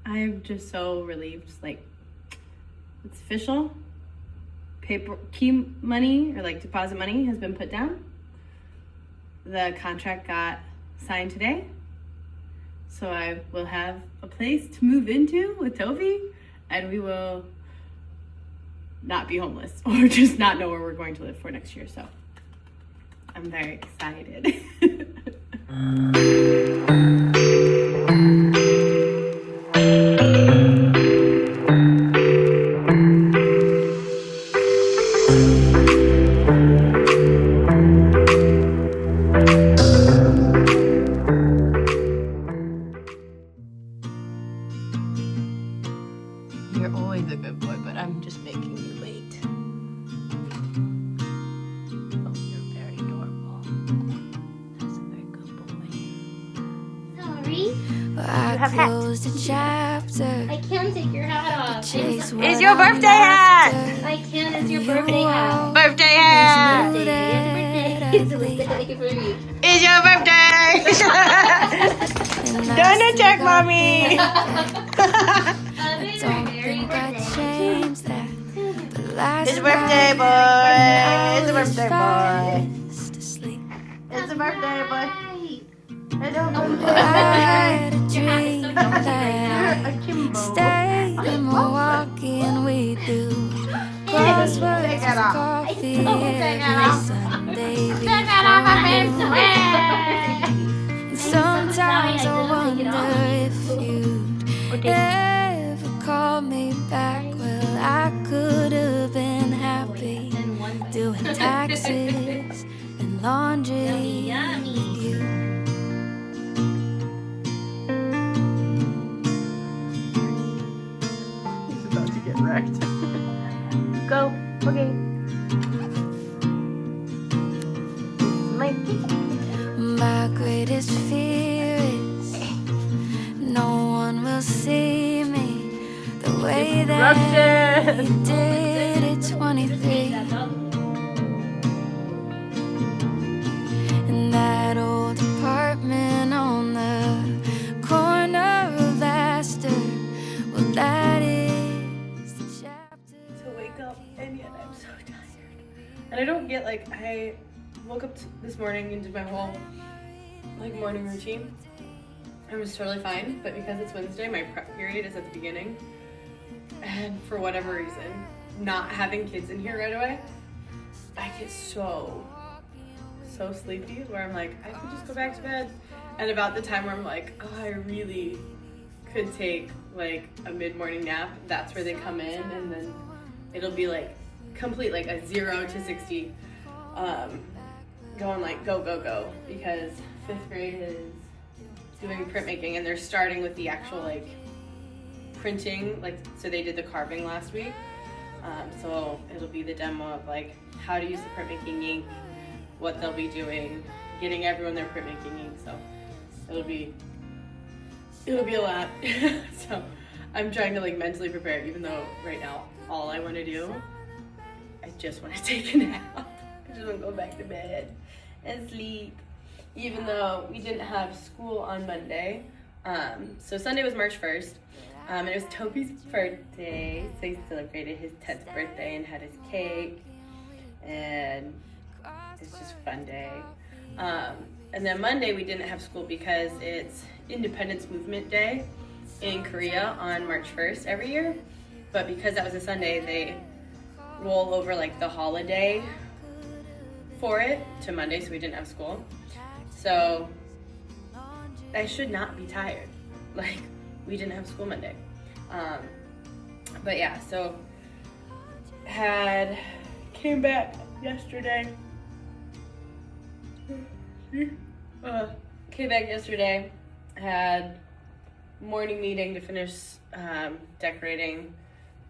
I'm just so relieved. Like, it's official. Key money, or like deposit money, has been put down. The contract got signed today. So I will have a place to move into with Toby, and we will not be homeless or just not know where we're going to live for next year. So I'm very excited. You're always a good boy, but I'm just making you wait. Oh, you're very adorable. That's a very good boy. Sorry. I closed a chapter. I can't take your hat off. Chase what It's your I'm birthday hat! after. I can't. It's your birthday hat. Birthday hat! It's a birthday for you. It's your birthday! And I Don't still attack got mommy! Don't think I changed that. But last It's a birthday night, boy! It's a I was birthday boy! fast asleep. It's a birthday boy! Hello, I had a dream that I a Kimbo. stayed in Milwaukee and we do crosswords Take with that off. coffee Take every Sunday before and sometimes I wonder if you'd ever call me back. Well, I could have been happy doing taxes and laundry with you. He's about to get wrecked. Go. Okay. Mikey. My greatest fear is no one will see me the way that you did at 23. In that old apartment on the corner of Astor. Well, that is the chapter. To wake up, and yet I'm so tired. And I don't get, like, I woke up this morning and did my whole like morning routine. I was totally fine, but because it's Wednesday, my prep period is at the beginning, and for whatever reason, not having kids in here right away, I get so sleepy where I'm like, I could just go back to bed. And about the time where I'm like, oh, I really could take like a mid-morning nap, that's where they come in, and then it'll be like complete, like a 0 to 60 going like go because 5th grade is doing printmaking, and they're starting with the actual like printing, like, so they did the carving last week, so it'll be the demo of like how to use the printmaking ink, what they'll be doing, getting everyone their printmaking ink, so it'll be a lot. So I'm trying to like mentally prepare, even though right now all I want to do, I just want to take a nap. I just want to go back to bed and sleep, even though we didn't have school on Monday. So Sunday was March 1st, and it was Toby's birthday, so he celebrated his 10th birthday and had his cake, and it's just a fun day. And then Monday we didn't have school because it's Independence Movement Day in Korea on March 1st every year, but because that was a Sunday, they roll over like the holiday for it to Monday, so we didn't have school. So I should not be tired. Like, we didn't have school Monday. But yeah, so came back yesterday. Had morning meeting to finish decorating,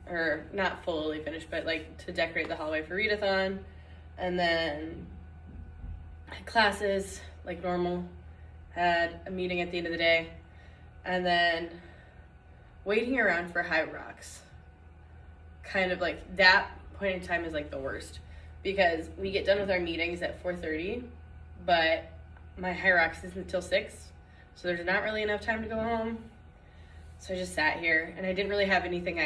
or not fully finished, but like to decorate the hallway for readathon, and then had classes like normal, had a meeting at the end of the day, and then waiting around for High Rocks. Kind of like that point in time is like the worst, because we get done with our meetings at 4:30, but my High Rocks isn't until 6, so there's not really enough time to go home. So I just sat here, and I didn't really have anything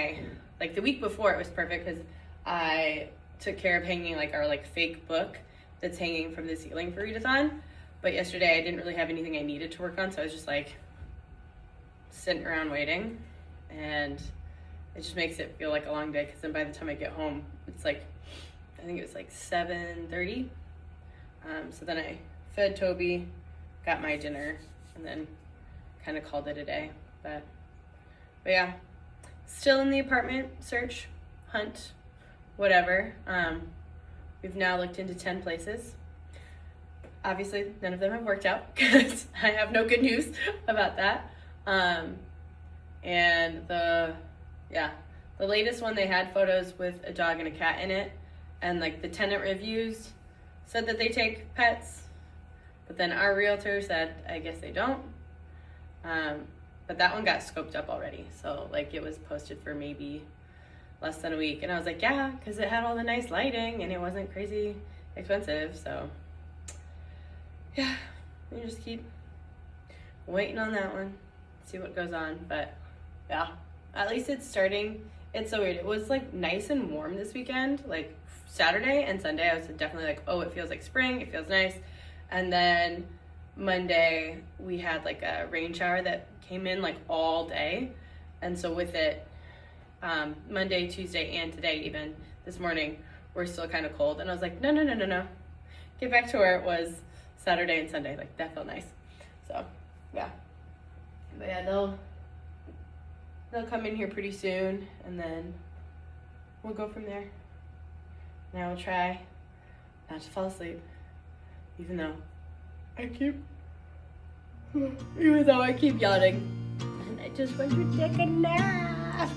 like the week before it was perfect because I took care of hanging like our like fake book that's hanging from the ceiling for readathon. But yesterday I didn't really have anything I needed to work on, so I was just like sitting around waiting, and it just makes it feel like a long day because then by the time I get home, it's like, I think it was like 7:30. So then I fed Toby, got my dinner, and then kind of called it a day. But yeah, still in the apartment search, hunt, whatever. We've now looked into 10 places. Obviously, none of them have worked out because I have no good news about that. And the latest one, they had photos with a dog and a cat in it, and like the tenant reviews said that they take pets, but then our realtor said I guess they don't. But that one got scoped up already, so like it was posted for maybe less than a week, and I was like, yeah, because it had all the nice lighting and it wasn't crazy expensive. So yeah, we just keep waiting on that one, see what goes on. But yeah, at least it's starting. It's so weird. It was like nice and warm this weekend, like Saturday and Sunday. I was definitely like, oh, it feels like spring, it feels nice. And then Monday we had like a rain shower that came in like all day, and so with it, Monday, Tuesday, and today, even this morning, we're still kind of cold. And I was like, no, get back to where it was Saturday and Sunday. Like that felt nice. So yeah, but yeah, they'll come in here pretty soon, and then we'll go from there. And I will try not to fall asleep, even though I keep yawning, and I just want to take a nap.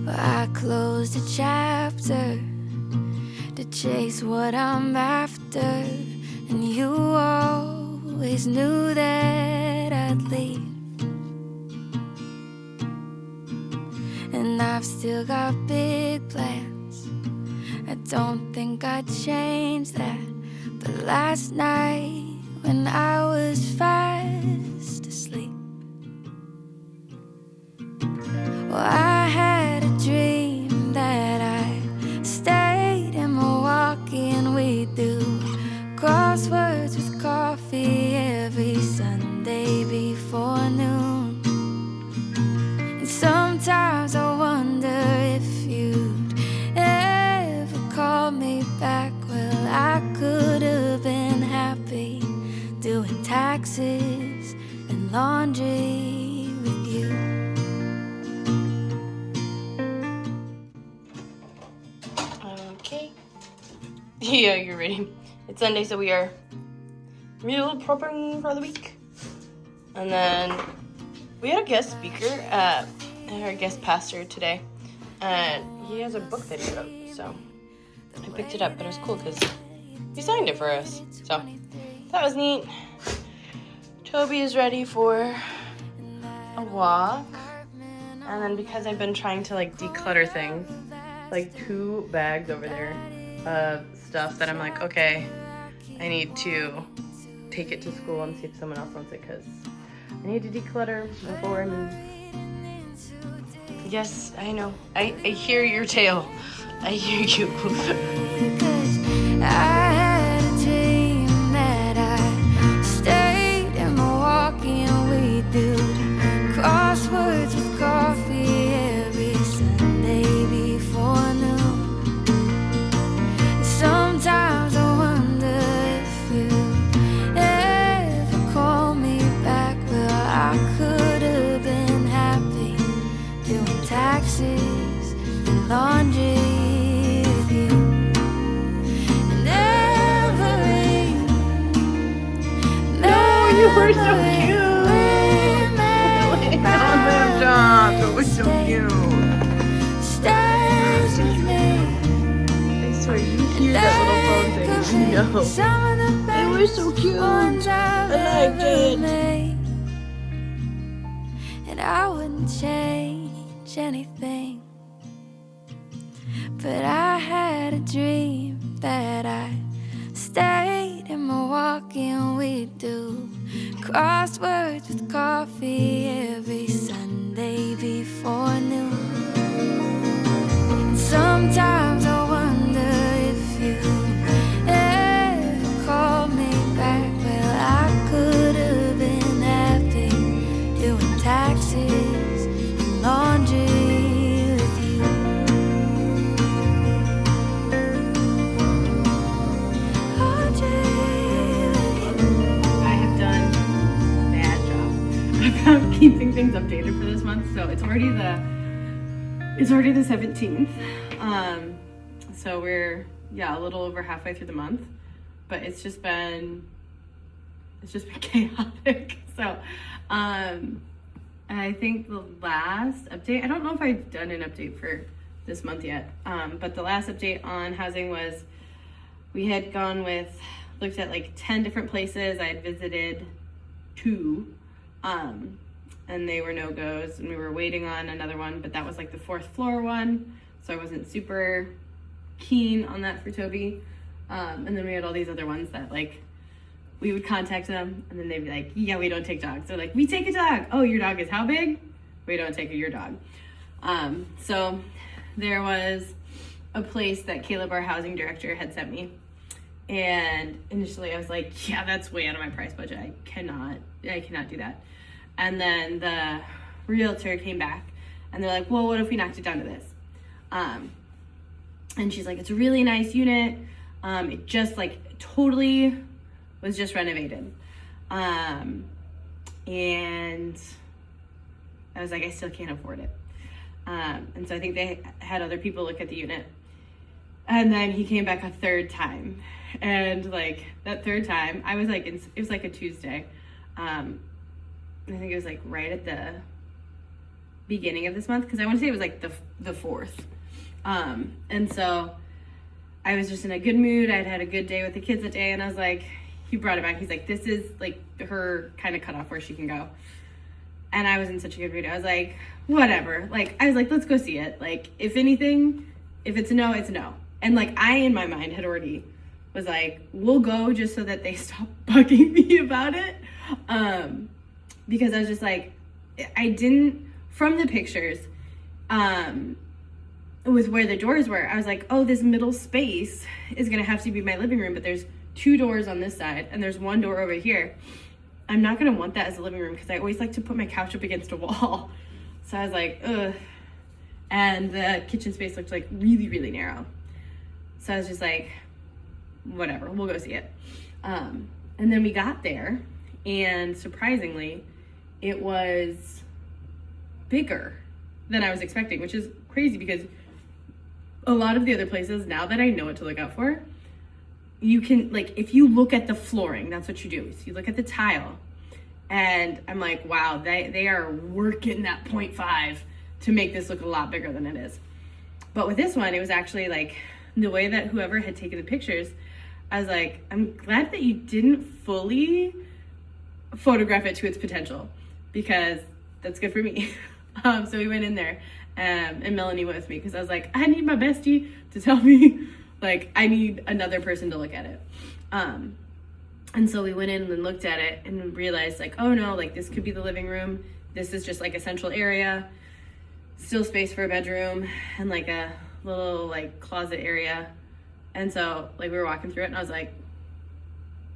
Well, I closed a chapter to chase what I'm after, and you always knew that I'd leave. And I've still got big plans. I don't think I'd change that. But last night when I was fast asleep, well, I had a dream that I stayed in Milwaukee and we'd do crosswords with coffee every Sunday before noon. And sometimes I wonder if you'd ever call me back. Well, I could have been happy doing taxes and laundry with you. Okay. Yeah, you're ready. It's Sunday, so we are meal prepping for the week. And then we had a guest speaker, our guest pastor today, and he has a book that he wrote, so I picked it up, but it was cool because he signed it for us, so that was neat. Toby is ready for a walk, and then because I've been trying to like declutter things, like 2 bags over there of stuff that I'm like, okay, I need to take it to school and see if someone else wants it, because I need to declutter before I move. Yes, I know. I hear your tale. I hear you. I had a dream that I stayed in Milwaukee and we do crosswords with coffee every Sunday before noon. Sometimes I wonder if you ever call me back. Well, I could have been happy doing taxes and laundry with you. And every You were so cute. That was so cute. Stays with me. I swear, you hear that little phone thing. No. Some of the They were so cute. ones I've I liked ever it. made. And I wouldn't change anything. But I had a dream that I stayed in Milwaukee and we do crosswords with coffee every Sunday before noon. And sometimes I wonder if you ever called me back. Well, I could have been happy doing taxes and laundry with you. I have done a bad job about keeping things updated for this month. So it's already the 17th. So we're a little over halfway through the month, but it's just been chaotic. So I think the last update, I don't know if I've done an update for this month yet, but the last update on housing was we had looked at like 10 different places. I had visited 2, and they were no-goes, and we were waiting on another one, but that was like the 4th floor one, so I wasn't super keen on that for Toby. And then we had all these other ones that like we would contact them and then they'd be like, yeah, we don't take dogs. They're like, we take a dog. Oh, your dog is how big? We don't take your dog. So there was a place that Caleb, our housing director, had sent me. And initially I was like, yeah, that's way out of my price budget. I cannot do that. And then the realtor came back and they're like, well, what if we knocked it down to this? And she's like, it's a really nice unit. It just like totally was just renovated. And I was like, I still can't afford it. And so I think they had other people look at the unit. And then he came back a 3rd time. And like that 3rd time, I was like, it was like a Tuesday. I think it was like right at the beginning of this month, because I want to say it was like the 4th. And so I was just in a good mood. I'd had a good day with the kids that day, and I was like, he brought it back. He's like, this is like her kind of cutoff where she can go. And I was in such a good mood. I was like, whatever. Like, I was like, let's go see it. Like, if anything, if it's a no, it's a no. And like, I, in my mind, had already was like, we'll go just so that they stop bugging me about it. Because I was just like, I didn't, from the pictures, with where the doors were, I was like, oh, this middle space is gonna have to be my living room, but there's 2 doors on this side and there's 1 door over here. I'm not gonna want that as a living room because I always like to put my couch up against a wall. So I was like, ugh. And the kitchen space looked like really, really narrow. So I was just like, whatever, we'll go see it. And then we got there, and surprisingly, it was bigger than I was expecting, which is crazy because a lot of the other places, now that I know what to look out for, you can, like, if you look at the flooring, that's what you do. So you look at the tile, and I'm like, wow, they are working that 0.5 to make this look a lot bigger than it is. But with this one, it was actually like the way that whoever had taken the pictures, I was like, I'm glad that you didn't fully photograph it to its potential, because that's good for me. So we went in there, and Melanie went with me because I was like, I need my bestie to tell me, like, I need another person to look at it. And so we went in and looked at it and realized, like, oh no, like, this could be the living room. This is just like a central area, still space for a bedroom, and like a little like closet area. And so like we were walking through it, and I was like,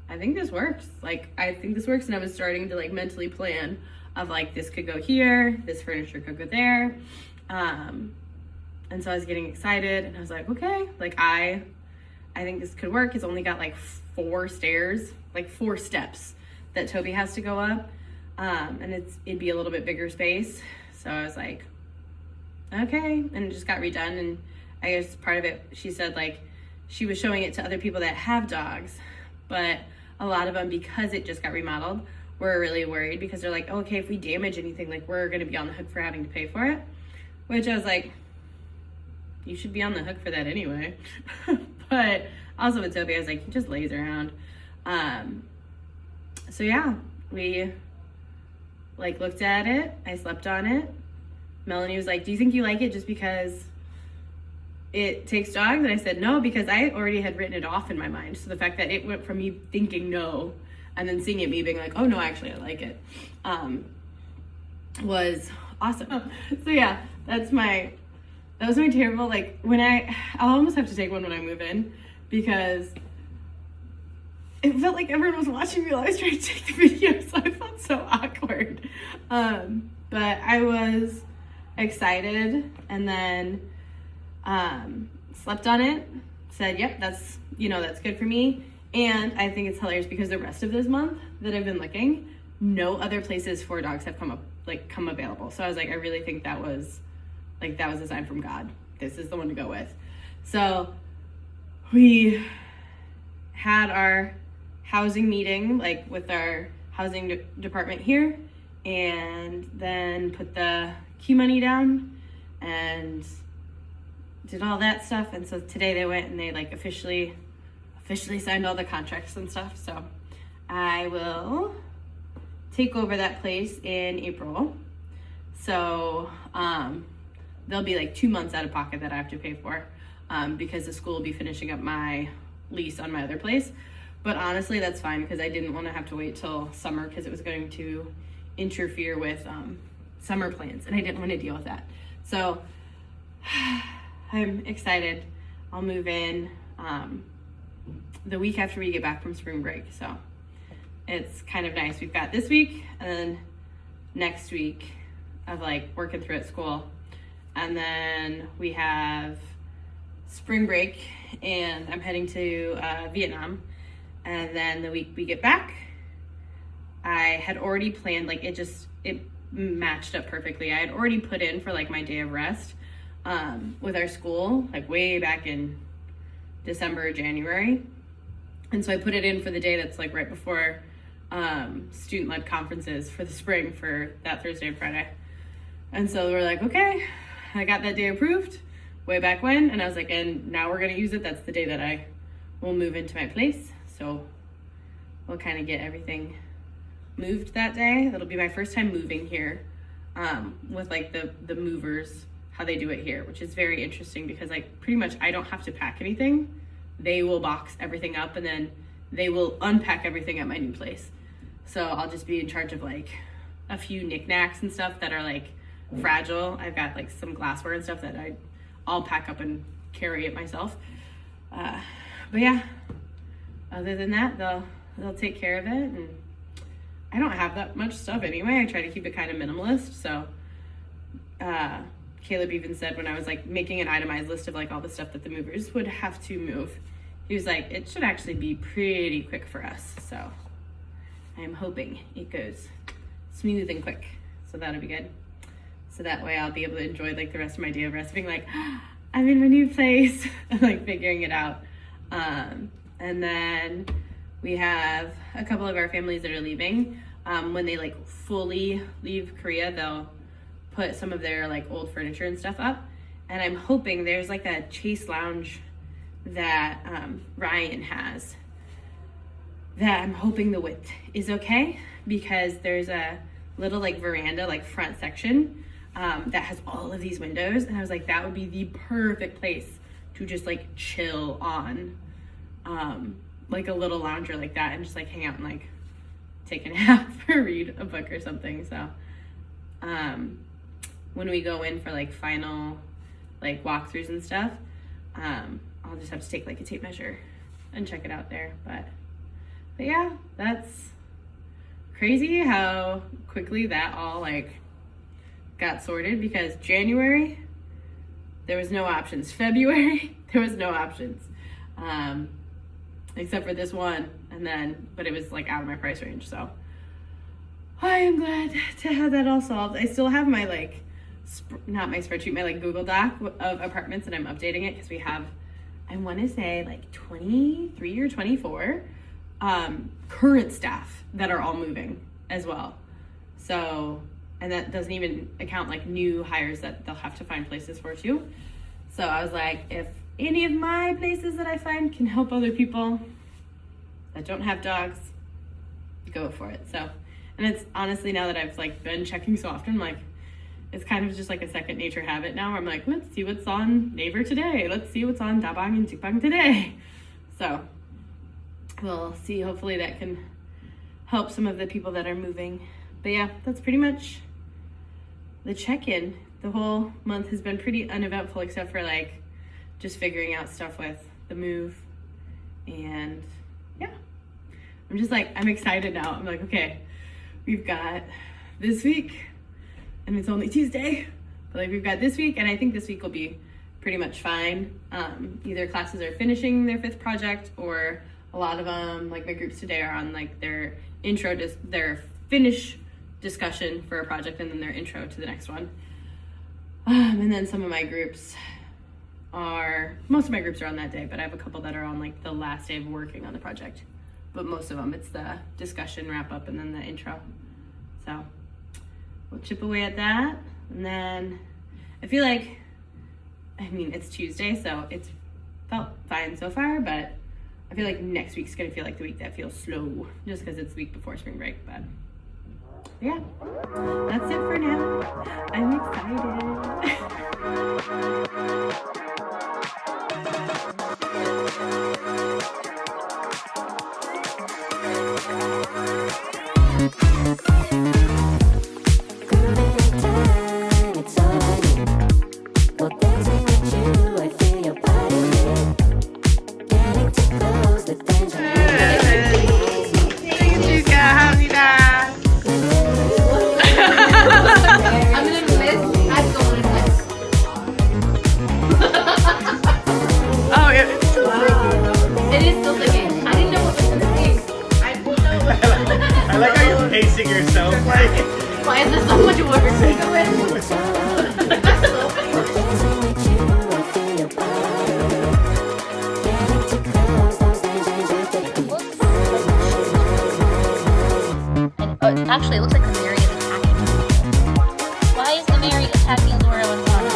I think this works. Like, I think this works. And I was starting to like mentally plan of like, this could go here, this furniture could go there. And so I was getting excited, and I was like, okay, like I think this could work. It's only got like 4 stairs, like 4 steps that Toby has to go up. And it'd be a little bit bigger space. So I was like, okay. And it just got redone. And I guess part of it, she said like, she was showing it to other people that have dogs, but a lot of them, because it just got remodeled, were really worried because they're like, oh, okay, if we damage anything, like we're going to be on the hook for having to pay for it. Which I was like, you should be on the hook for that anyway. But also with Toby, I was like, he just lays around. So yeah, we like looked at it. I slept on it. Melanie was like, do you think you like it just because it takes dogs? And I said no, because I already had written it off in my mind. So the fact that it went from me thinking no and then seeing it, me being like, oh no, actually I like it, was awesome. So yeah, that was my terrible, like, I'll almost have to take one when I move in, because it felt like everyone was watching me while I was trying to take the video, so I felt so awkward. But I was excited, and then slept on it, said, yep, that's good for me. And I think it's hilarious because the rest of this month that I've been looking, no other places for dogs have come available. So I was like, I really think that was a sign from God. This is the one to go with. So we had our housing meeting, like with our housing department here, and then put the key money down and did all that stuff. And so today they went and they like officially signed all the contracts and stuff. So I will take over that place in April. So there'll be like 2 months out of pocket that I have to pay for, because the school will be finishing up my lease on my other place. But honestly, that's fine, because I didn't want to have to wait till summer, because it was going to interfere with summer plans, and I didn't want to deal with that. So I'm excited. I'll move in the week after we get back from spring break. So it's kind of nice. We've got this week and then next week of like working through at school. And then we have spring break, and I'm heading to Vietnam. And then the week we get back, I had already planned, like it matched up perfectly. I had already put in for like my day of rest with our school, like way back in December or January. And so I put it in for the day that's like right before student-led conferences for the spring, for that Thursday and Friday. And so we're like, okay, I got that day approved way back when. And I was like, and now we're going to use it. That's the day that I will move into my place. So we'll kind of get everything moved that day. That'll be my first time moving here with like the movers, how they do it here, which is very interesting, because like pretty much I don't have to pack anything. They will box everything up, and then they will unpack everything at my new place. So I'll just be in charge of like a few knickknacks and stuff that are like fragile. I've got like some glassware and stuff that I'll pack up and carry it myself. But yeah, other than that, they'll take care of it. And I don't have that much stuff anyway. I try to keep it kind of minimalist. So Caleb even said, when I was like making an itemized list of like all the stuff that the movers would have to move, he was like, it should actually be pretty quick for us. So I'm hoping it goes smooth and quick. So that'll be good. So that way I'll be able to enjoy like the rest of my day of rest, being like, I'm in my new place, and like figuring it out. And then we have a couple of our families that are leaving. When they like fully leave Korea, they'll put some of their like old furniture and stuff up. And I'm hoping there's like a Chase lounge that Ryan has, that I'm hoping the width is okay, because there's a little like veranda, like front section that has all of these windows. And I was like, that would be the perfect place to just like chill on, like a little lounger like that, and just like hang out and like take a nap or read a book or something. So when we go in for like final like walkthroughs and stuff, I'll just have to take like a tape measure and check it out there. But yeah, that's crazy how quickly that all like got sorted, because January there was no options. February there was no options, except for this one, and then but it was like out of my price range. So I am glad to have that all solved. I still have my like not my spreadsheet, my like Google Doc of apartments, and I'm updating it because we have, I want to say like 23 or 24 current staff that are all moving as well. So, and that doesn't even account like new hires that they'll have to find places for too. So I was like, if any of my places that I find can help other people that don't have dogs, go for it. So, and it's honestly, now that I've like been checking so often, I'm like, it's kind of just like a second nature habit now where I'm like, let's see what's on Naver today. Let's see what's on Dabang and Jikbang today. So we'll see. Hopefully that can help some of the people that are moving. But yeah, that's pretty much the check-in. The whole month has been pretty uneventful except for like just figuring out stuff with the move. And yeah, I'm just like, I'm excited now. I'm like, okay, we've got this week and it's only Tuesday, but like we've got this week, and I think this week will be pretty much fine. Either classes are finishing their 5th project, or a lot of them, like my groups today, are on like their intro to their finish discussion for a project and then their intro to the next one. And then some of my groups most of my groups are on that day, but I have a couple that are on like the last day of working on the project. But most of them, it's the discussion wrap up and then the intro. So we'll chip away at that. And then I feel like, I mean, it's Tuesday, so it's felt fine so far, but I feel like next week's gonna feel like the week that feels slow, just because it's the week before spring break. But yeah, that's it for now. I'm excited. I like how you're pacing yourself. Like, Why is this so much work? Actually, it looks like the Mary is attacking. Why is the Mary attacking Laura and Sonic?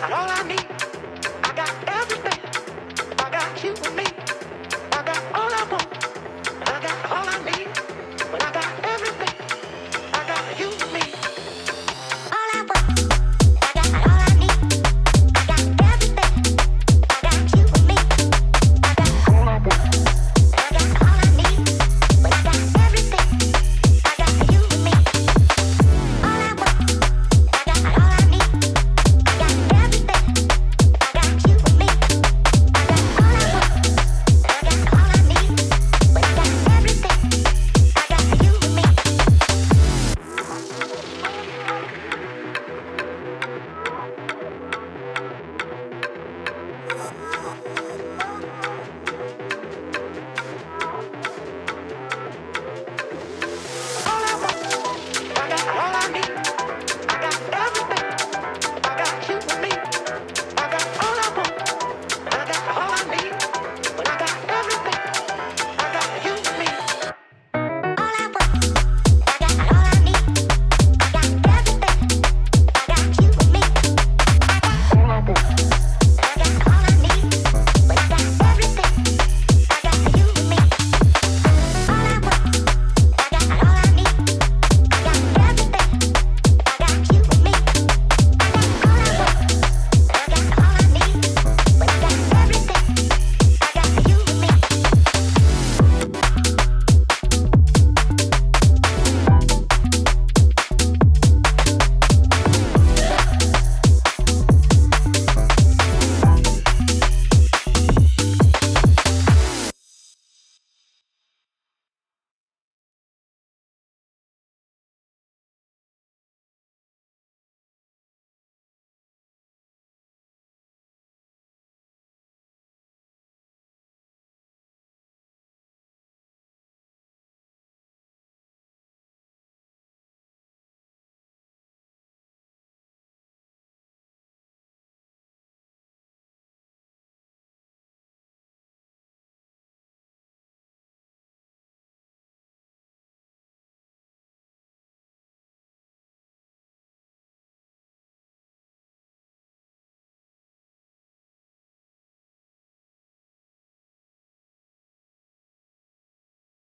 All I need, I got everything. I got you and me.